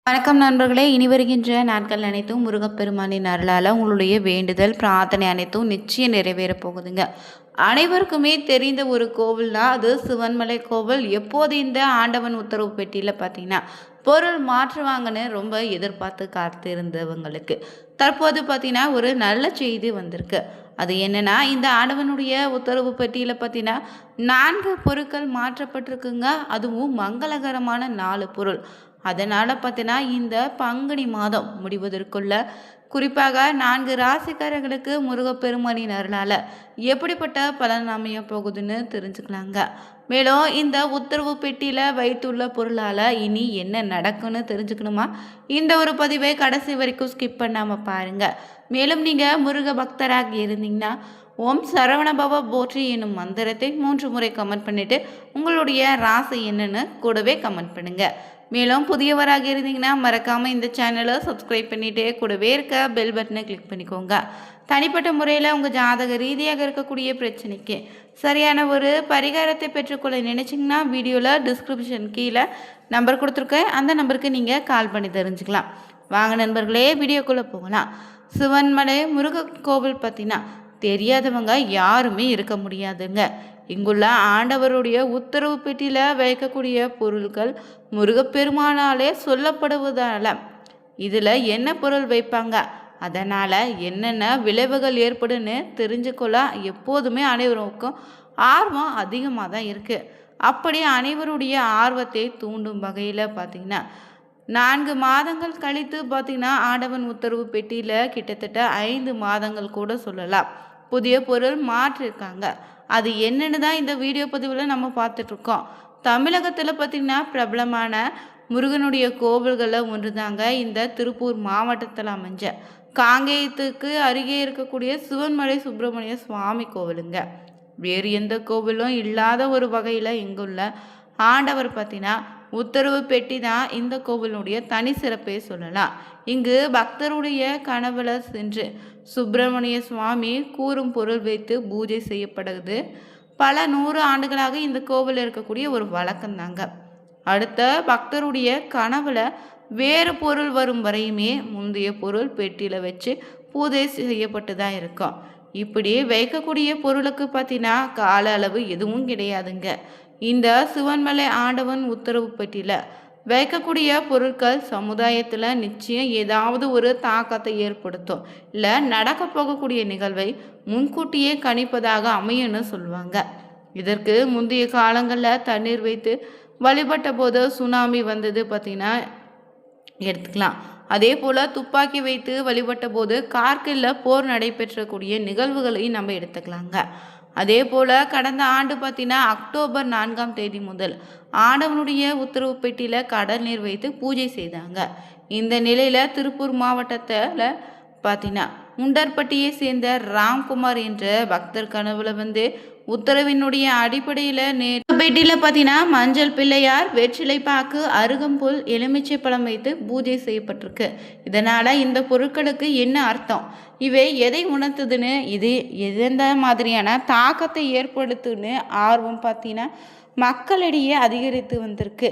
வணக்கம் நண்பர்களே. இனி வருகின்ற நாட்கள் அனைத்தும் முருகப்பெருமானின் அருளால் உங்களுடைய வேண்டுதல் பிரார்த்தனை அனைத்தும் நிச்சயம் நிறைவேறப் போகுதுங்க. அனைவருக்குமே தெரிந்த ஒரு கோவில்னா அது சிவன்மலை கோவில். எப்போது இந்த ஆண்டவன் உத்தரவு பெட்டியில் பார்த்தீங்கன்னா பொருள் மாற்றுவாங்கன்னு ரொம்ப எதிர்பார்த்து காத்திருந்தவங்களுக்கு தற்போது பார்த்தீங்கன்னா ஒரு நல்ல செய்தி வந்திருக்கு. அது என்னன்னா, இந்த ஆண்டவனுடைய உத்தரவு பெட்டியில் பார்த்தீங்கன்னா 4 பொருட்கள் மாற்றப்பட்டிருக்குங்க. அதுவும் மங்களகரமான 4 பொருள். அதனால் பார்த்தீங்கன்னா இந்த பங்குனி மாதம் முடிவதற்குள்ள குறிப்பாக 4 ராசிக்காரர்களுக்கு முருகப்பெருமானின் அருளால் எப்படிப்பட்ட பலன் அமைய போகுதுன்னு தெரிஞ்சுக்கலாங்க. மேலும் இந்த உத்தரவு பெட்டியில் வைத்துள்ள பொருளால் இனி என்ன நடக்குன்னு தெரிஞ்சுக்கணுமா? இந்த ஒரு பதிவை கடைசி வரைக்கும் ஸ்கிப் பண்ணாமல் பாருங்கள். மேலும் நீங்கள் முருக பக்தராக இருந்தீங்கன்னா ஓம் சரவணபவ போற்றி என்னும் மந்திரத்தை 3 முறை கமெண்ட் பண்ணிவிட்டு உங்களுடைய ராசி என்னன்னு கூடவே கமெண்ட் பண்ணுங்கள். மேலும் புதியவராக இருந்தீங்கன்னா மறக்காமல் இந்த சேனலை சப்ஸ்கிரைப் பண்ணிகிட்டே கூடவே இருக்க பெல் பட்டனை கிளிக் பண்ணிக்கோங்க. தனிப்பட்ட முறையில் உங்கள் ஜாதக ரீதியாக இருக்கக்கூடிய பிரச்சனைக்கு சரியான ஒரு பரிகாரத்தை பெற்றுக்கொள்ள நினச்சிங்கன்னா வீடியோவில் டிஸ்கிரிப்ஷன் கீழே நம்பர் கொடுத்துருக்கேன். அந்த நம்பருக்கு நீங்கள் கால் பண்ணி தெரிஞ்சுக்கலாம். வாங்க நண்பர்களே, வீடியோக்குள்ளே போகலாம். சிவன்மலை முருக கோவில் பற்றினா தெரியாதவங்க யாருமே இருக்க முடியாதுங்க. இங்குள்ள ஆண்டவருடைய உத்தரவு பெட்டியில் வைக்கக்கூடிய பொருட்கள் முருகப்பெருமானாலே சொல்லப்படுவதால இதில் என்ன பொருள் வைப்பாங்க, அதனால் என்னென்ன விளைவுகள் ஏற்படுன்னு தெரிஞ்சுக்கொள்ள எப்போதுமே அனைவருக்கும் ஆர்வம் அதிகமாக தான் இருக்குது. அப்படி அனைவருடைய ஆர்வத்தை தூண்டும் வகையில் பார்த்திங்கன்னா 4 மாதங்கள் கழித்து பார்த்திங்கன்னா ஆண்டவன் உத்தரவு பெட்டியில் கிட்டத்தட்ட 5 மாதங்கள் கூட சொல்லலாம் புதிய பொருள் மாற்றிருக்காங்க. அது என்னென்னு தான் இந்த வீடியோ பதிவில் நம்ம பார்த்துட்ருக்கோம். தமிழகத்தில் பார்த்திங்கன்னா பிரபலமான முருகனுடைய கோவில்களில் ஒன்று தாங்க இந்த திருப்பூர் மாவட்டத்தில் அமைஞ்ச காங்கேயத்துக்கு அருகே இருக்கக்கூடிய சிவன்மலை சுப்பிரமணிய சுவாமி கோவிலுங்க. வேறு எந்த கோவிலும் இல்லாத ஒரு வகையில் இங்குள்ள ஆண்டவர் பார்த்திங்கன்னா உத்தரவு பெட்டி தான் இந்த கோவிலுடைய தனி சிறப்பை சொல்லலாம். இங்கு பக்தருடைய கனவுல சென்று சுப்பிரமணிய சுவாமி கூறும் பொருள் வைத்து பூஜை செய்யப்படுது. பல 100 ஆண்டுகளாக இந்த கோவில் இருக்கக்கூடிய ஒரு வழக்கம் தாங்க. அடுத்த பக்தருடைய கனவுல வேறு பொருள் வரும் வரையுமே முந்தைய பொருள் பெட்டியில் வச்சு பூஜை செய்யப்பட்டு தான் இருக்கும். இப்படி வைக்கக்கூடிய பொருளுக்கு பார்த்தீங்கன்னா கால அளவு எதுவும் கிடையாதுங்க. இந்த சிவன்மலை ஆண்டவன் உத்தரவு பெட்டியில் வைக்கக்கூடிய பொருட்கள் சமுதாயத்தில் நிச்சயம் ஏதாவது ஒரு தாக்கத்தை ஏற்படுத்தும், இல்லை நடக்க போகக்கூடிய நிகழ்வை முன்கூட்டியே கணிப்பதாக அமையும்னு சொல்லுவாங்க. இதற்கு முந்தைய காலங்களில் தண்ணீர் வைத்து வழிபட்ட போது சுனாமி வந்தது பார்த்திங்கன்னா எடுத்துக்கலாம். அதே போல் துப்பாக்கி வைத்து வழிபட்ட போது கார்கில்ல போர் நடைபெற்றக்கூடிய நிகழ்வுகளையும் நம்ம எடுத்துக்கலாங்க. அதே போல் கடந்த ஆண்டு பார்த்தீங்கன்னா அக்டோபர் 4ஆம் தேதி முதல் ஆண்டவனுடைய உத்தரவு பெட்டியில் கடல் நீர் வைத்து பூஜை செய்தாங்க. இந்த நிலையில் திருப்பூர் மாவட்டத்தில் பார்த்தீங்கன்னா உண்டர்பட்டியை சேர்ந்த ராம்குமார் என்ற பக்தர் கனவுல உத்தரவினுடைய அடிப்படையில் பெட்டியில் பார்த்தீங்கன்னா மஞ்சள் பிள்ளையார், வெற்றிலை பாக்கு, அருகம்புல், எலுமிச்சை பழம் வைத்து பூஜை செய்யப்பட்டிருக்கு. இதனால் இந்த பொருட்களுக்கு என்ன அர்த்தம், இவை எதை உணர்த்துதுன்னு, இது எந்த மாதிரியான தாக்கத்தை ஏற்படுத்துன்னு ஆர்வம் பார்த்தீங்கன்னா மக்களிடையே அதிகரித்து வந்திருக்கு.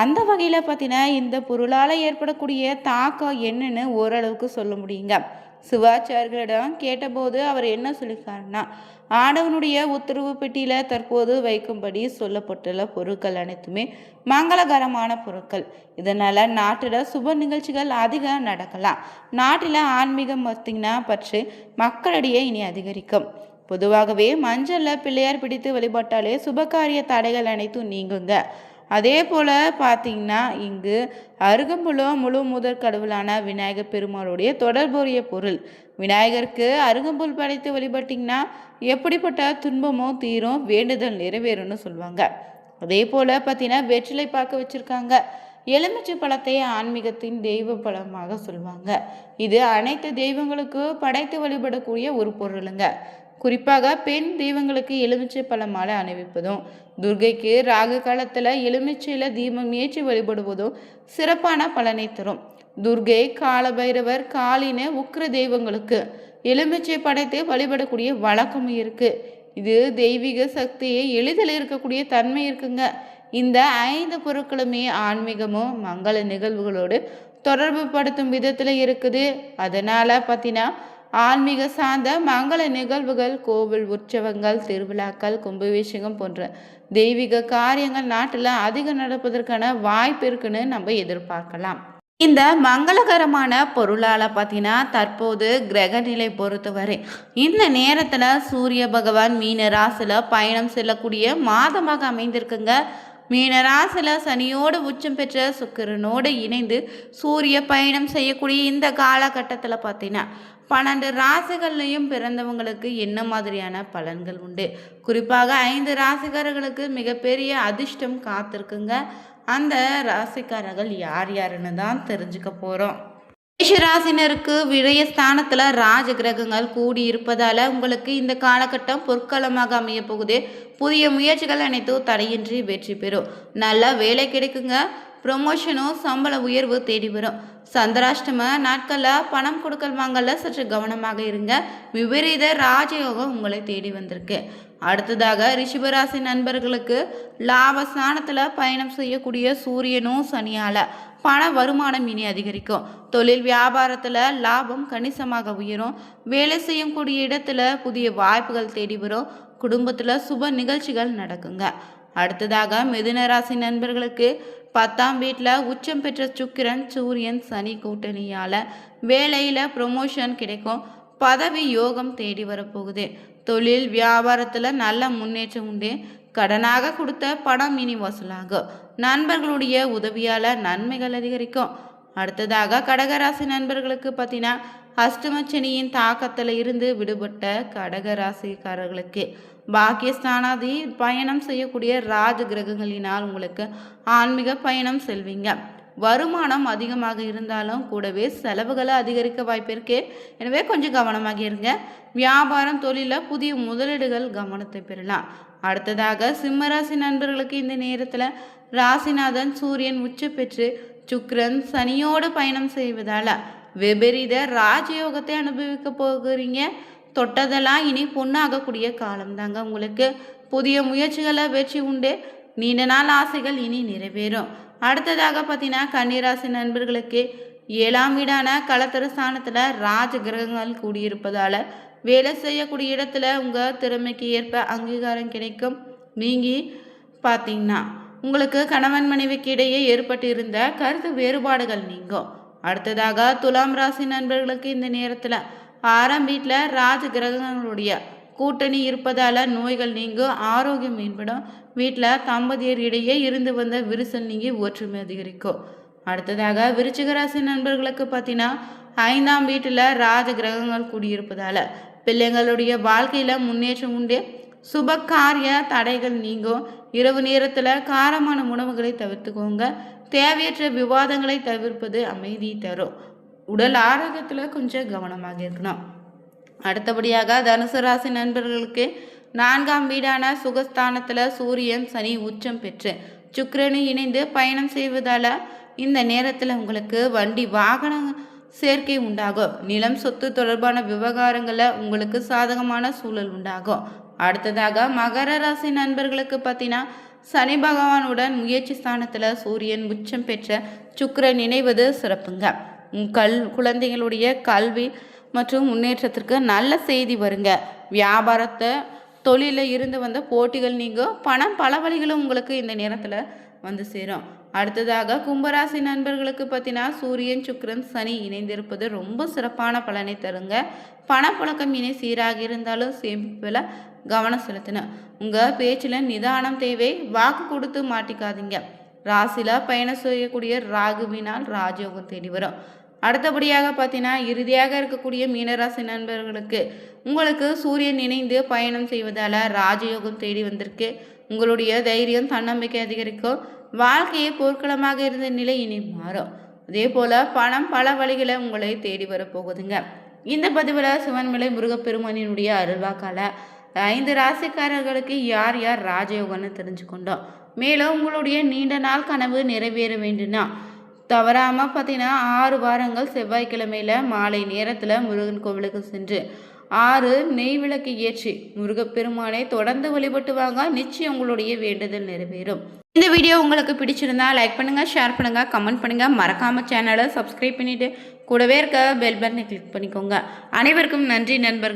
அந்த வகையில் பார்த்தீங்கன்னா இந்த பொருளால் ஏற்படக்கூடிய தாக்கம் என்னன்னு ஓரளவுக்கு சொல்ல முடியுங்க. சிவாச்சாரியர்களிடம் கேட்டபோது அவர் என்ன சொல்லியிருக்காருன்னா, ஆண்டவனுடைய உத்தரவு பெட்டியில் தற்போது வைக்கும்படி சொல்லப்பட்டுள்ள பொருட்கள் அனைத்துமே மங்களகரமான பொருட்கள். இதனால் நாட்டில் சுப நிகழ்ச்சிகள் அதிகம் நடக்கலாம். நாட்டில் ஆன்மீகம் பார்த்திங்கன்னா பற்றி மக்களிடையே இனி அதிகரிக்கும். பொதுவாகவே மஞ்சளில் பிள்ளையார் பிடித்து வழிபட்டாலே சுபகாரிய தடைகள் அனைத்தும் நீங்குங்க. அதே போல் பார்த்திங்கன்னா இங்கு அருகம்புல்லும் முழு முதற் கடவுளான விநாயகர் பெருமாளுடைய தொடர்புடைய பொருள். விநாயகருக்கு அருகம்புல் படைத்து வழிபட்டிங்கன்னா எப்படிப்பட்ட துன்பமோ தீரும், வேண்டுதல் நிறைவேறும்னு சொல்லுவாங்க. அதே போல் பார்த்தீங்கன்னா வெற்றிலை பார்க்க வச்சுருக்காங்க. எலுமிச்சை பழத்தை ஆன்மீகத்தின் தெய்வ பழமாக சொல்லுவாங்க. இது அனைத்து தெய்வங்களுக்கு படைத்து வழிபடக்கூடிய ஒரு பொருளுங்க. குறிப்பாக பெண் தெய்வங்களுக்கு எலுமிச்சை பழ மாலை அணிவிப்பதும், துர்கைக்கு ராகு காலத்தில் எலுமிச்சையில் தீபம் ஏற்றி வழிபடுவதும் சிறப்பான பலனை தரும். துர்கை, காலபைரவர், காளின உக்கிர தெய்வங்களுக்கு எலுமிச்சை படைத்து வழிபடக்கூடிய வழக்கம் இருக்குது. இது தெய்வீக சக்தியை எளிதில் இருக்கக்கூடிய தன்மை இருக்குங்க. இந்த 5 பொருட்களுமே ஆன்மீகமும் மங்கள நிகழ்வுகளோடு தொடர்பு படுத்தும் விதத்தில் இருக்குது. அதனால் பார்த்தீங்கன்னா ஆன்மீக சார்ந்த மங்கள நிகழ்வுகள், கோவில் உற்சவங்கள், திருவிழாக்கள், கும்பாபிஷேகம் போன்ற தெய்வீக காரியங்கள் நாட்டில் அதிகம் நடப்பதற்கான வாய்ப்பு இருக்குன்னு நம்ம எதிர்பார்க்கலாம். இந்த மங்களகரமான பொருளால் பார்த்தீங்கன்னா தற்போது கிரகநிலை பொறுத்தவரை இந்த நேரத்தில் சூரிய பகவான் மீன ராசியில் பயணம் செல்லக்கூடிய மாதமாக அமைந்திருக்குங்க. மீன ராசியில் சனியோடு உச்சம் பெற்ற சுக்கிரனோடு இணைந்து சூரிய பயணம் செய்யக்கூடிய இந்த காலகட்டத்தில் பார்த்தீங்கன்னா 12 ராசிகள்லையும் பிறந்தவங்களுக்கு என்ன மாதிரியான பலன்கள் உண்டு, குறிப்பாக 5 ராசிக்காரர்களுக்கு மிகப்பெரிய அதிர்ஷ்டம் காத்திருக்குங்க. அந்த ராசிக்காரர்கள் யார் யாருன்னு தான் தெரிஞ்சுக்க போகிறோம். மேஷராசினருக்கு விரயஸ்தானத்தில் ராஜ கிரகங்கள் கூடி இருப்பதால் உங்களுக்கு இந்த காலகட்டம் பொற்காலமாக அமைய போகுது. புதிய முயற்சிகள் அனைத்தும் தடையின்றி வெற்றி பெறும். நல்ல வேலை கிடைக்குங்க. ப்ரொமோஷனும் சம்பள உயர்வு தேடி வரும். சந்திராஷ்டம நாட்களில் பணம் கொடுக்கல் வாங்கல சற்று கவனமாக இருங்க. விபரீத ராஜயோகம் உங்களை தேடி வந்திருக்கு. அடுத்ததாக ரிஷபராசி நண்பர்களுக்கு லாபஸ்தானத்தில் பயணம் செய்யக்கூடிய சூரியனும் சனியால் பண வருமானம் இனி அதிகரிக்கும். தொழில் வியாபாரத்தில் லாபம் கணிசமாக உயரும். வேலை செய்யக்கூடிய இடத்துல புதிய வாய்ப்புகள் தேடி வரும். குடும்பத்தில் சுப நிகழ்ச்சிகள் நடக்குங்க. அடுத்ததாக மிதுன ராசி நண்பர்களுக்கு 10ஆம் வீட்டில் உச்சம் பெற்ற சுக்கிரன் சூரியன் சனி கூட்டணியால் வேலையில் ப்ரொமோஷன் கிடைக்கும். பதவி யோகம் தேடி வரப்போகுது. தொழில் வியாபாரத்தில் நல்ல முன்னேற்றம் உண்டு. கடனாக கொடுத்த பணம் இனி வசூலாகும். நண்பர்களுடைய உதவியால் நன்மைகள் அதிகரிக்கும். அடுத்ததாக கடகராசி நண்பர்களுக்கு பார்த்தீங்கன்னா அஷ்டமச்சனியின் தாக்கத்தில் இருந்து விடுபட்ட கடகராசிக்காரர்களுக்கு பாக்கியஸ்தானாதி பயணம் செய்யக்கூடிய ராஜ கிரகங்களினால் உங்களுக்கு ஆன்மீக பயணம் செல்வீங்க. வருமானம் அதிகமாக இருந்தாலும் கூடவே செலவுகளை அதிகரிக்க வாய்ப்பு இருக்கு. எனவே கொஞ்சம் கவனமாக இருங்க. வியாபாரம் தொழிலில் புதிய முதலீடுகள் கவனத்தை பெறலாம். அடுத்ததாக சிம்மராசி நண்பர்களுக்கு இந்த நேரத்தில் ராசிநாதன் சூரியன் உச்ச பெற்று சுக்கிரன் சனியோடு பயணம் செய்வதால் விபரீத ராஜயோகத்தை அனுபவிக்க போகிறீங்க. தொட்டதெல்லாம் இனி பொண்ணாகக்கூடிய காலம்தாங்க உங்களுக்கு. புதிய முயற்சிகளை வெற்றி உண்டு. நீண்ட நாள் ஆசைகள் இனி நிறைவேறும். அடுத்ததாக பார்த்தீங்கன்னா கன்னிராசி நண்பர்களுக்கு 7ஆம் வீடான களத்திர ஸ்தானத்தில் ராஜ கிரகங்கள் கூடியிருப்பதால் வேலை செய்யக்கூடிய இடத்துல உங்கள் திறமைக்கு ஏற்ப அங்கீகாரம் கிடைக்கும். நீங்கள் பார்த்தீங்கன்னா உங்களுக்கு கணவன் மனைவிக்கு இடையே ஏற்பட்டு இருந்த கருத்து வேறுபாடுகள் நீங்கும். அடுத்ததாக துலாம் ராசி நண்பர்களுக்கு இந்த நேரத்தில் 6ஆம் வீட்டில் ராஜ கிரகங்களுடைய கூட்டணி இருப்பதால் நோய்கள் நீங்கும். ஆரோக்கியம் மேம்படும். வீட்டில் தம்பதியர் இடையே இருந்து வந்த விரிசல் நீங்கி ஒற்றுமை அதிகரிக்கும். அடுத்ததாக விருச்சிக ராசி நண்பர்களுக்கு பார்த்தீங்கன்னா 5ஆம் வீட்டில் ராஜ கிரகங்கள் கூடியிருப்பதால் பிள்ளைங்களுடைய வாழ்க்கையில் முன்னேற்றம் உண்டு. சுப காரிய தடைகள் நீங்கும். இரவு நேரத்தில் காரமான உணவுகளை தவிர்த்துக்கோங்க. தேவையற்ற விவாதங்களை தவிர்ப்பது அமைதி தரும். உடல் ஆரோக்கியத்தில் கொஞ்சம் கவனமாக இருக்கணும். அடுத்தபடியாக தனுசு ராசி நண்பர்களுக்கு 4ஆம் வீடான சுகஸ்தானத்தில் சூரியன் சனி உச்சம் பெற்று சுக்கிரனு இணைந்து பயணம் செய்வதால் இந்த நேரத்தில் உங்களுக்கு வண்டி வாகன சேர்க்கை உண்டாகும். நிலம் சொத்து தொடர்பான விவகாரங்களில் உங்களுக்கு சாதகமான சூழல் உண்டாகும். அடுத்ததாக மகர ராசி நண்பர்களுக்கு பார்த்தீங்கன்னா சனி பகவானுடன் முயற்சி ஸ்தானத்தில் சூரியன் உச்சம் பெற்ற சுக்கிரன் இணைவது சிறப்புங்க. குழந்தைகளுடைய கல்வி மற்றும் முன்னேற்றத்திற்கு நல்ல செய்தி வருங்க. வியாபாரத்தை தொழிலில் இருந்து வந்த போட்டிகள் நீங்கும். பணம் பல வழிகளும் உங்களுக்கு இந்த நேரத்தில் வந்து சேரும். அடுத்ததாக கும்பராசி நண்பர்களுக்கு பார்த்தீங்கன்னா சூரியன் சுக்கிரன் சனி இணைந்திருப்பது ரொம்ப சிறப்பான பலனை தருங்க. பணப்புழக்கம் இனி சீராக இருந்தாலும் சேமிப்பில் கவனம் செலுத்தணும். உங்கள் பேச்சில் நிதானம் தேவை. வாக்கு கொடுத்து மாட்டிக்காதீங்க. ராசியில் பயணம் செய்யக்கூடிய ராகுவினால் ராஜயோகம் தேடி வரும். அடுத்தபடியாக பார்த்தீங்கன்னா இறுதியாக இருக்கக்கூடிய மீனராசி நண்பர்களுக்கு உங்களுக்கு சூரியன் இணைந்து பயணம் செய்வதால் ராஜயோகம் தேடி வந்திருக்கு. உங்களுடைய தைரியம் தன்னம்பிக்கை அதிகரிக்கும். வாழ்க்கையை போர்க்களமாக இருந்த நிலை இனி மாறும். அதே போல் பணம் பல வழிகளை உங்களை தேடி வரப்போகுதுங்க. இந்த பதிவில் சிவன்மலை முருகப்பெருமானினுடைய அருள்வாக்கால 5 ராசிக்காரர்களுக்கு யார் யார் ராஜயோகம்னு தெரிஞ்சுக்கொண்டோம். மேலும் உங்களுடைய நீண்ட நாள் கனவு நிறைவேற வேண்டும்னா தவறாமல் பார்த்தீங்கன்னா 6 வாரங்கள் செவ்வாய்க்கிழமையில் மாலை நேரத்தில் முருகன் கோவிலுக்கு சென்று 6 நெய் விளக்கு ஏற்றி முருகப்பெருமானை தொடர்ந்து வழிபட்டு வாங்க. நிச்சயம் உங்களுடைய வேண்டுதல் நிறைவேறும். இந்த வீடியோ உங்களுக்கு பிடிச்சிருந்தா லைக் பண்ணுங்கள், ஷேர் பண்ணுங்கள், கமெண்ட் பண்ணுங்கள். மறக்காமல் சேனலை சப்ஸ்கிரைப் பண்ணிவிட்டு கூடவே இருக்க பெல் பட்டனை கிளிக் பண்ணிக்கோங்க. அனைவருக்கும் நன்றி நண்பர்கள்.